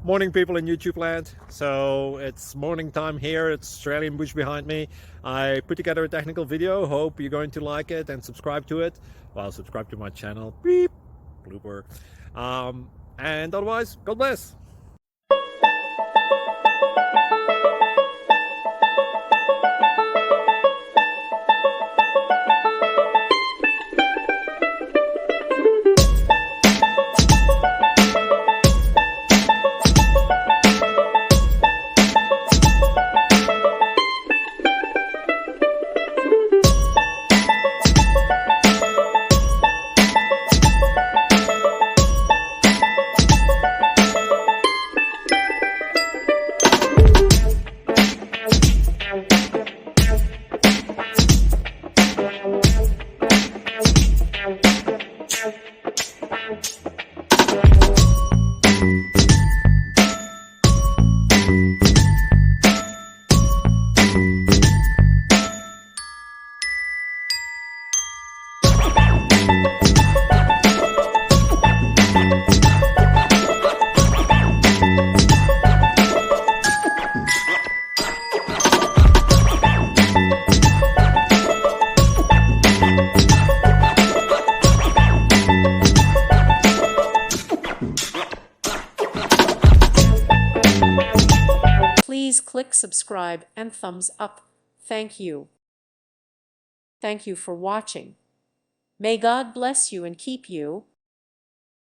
Morning, people in YouTube land. So it's morning time here. It's Australian bush behind me. I put together a technical video. Hope you're going to like it and subscribe to it. Well, subscribe to my channel. Beep. Blooper. And otherwise, God bless. Please click subscribe and thumbs up. Thank you. Thank you for watching. May God bless you and keep you.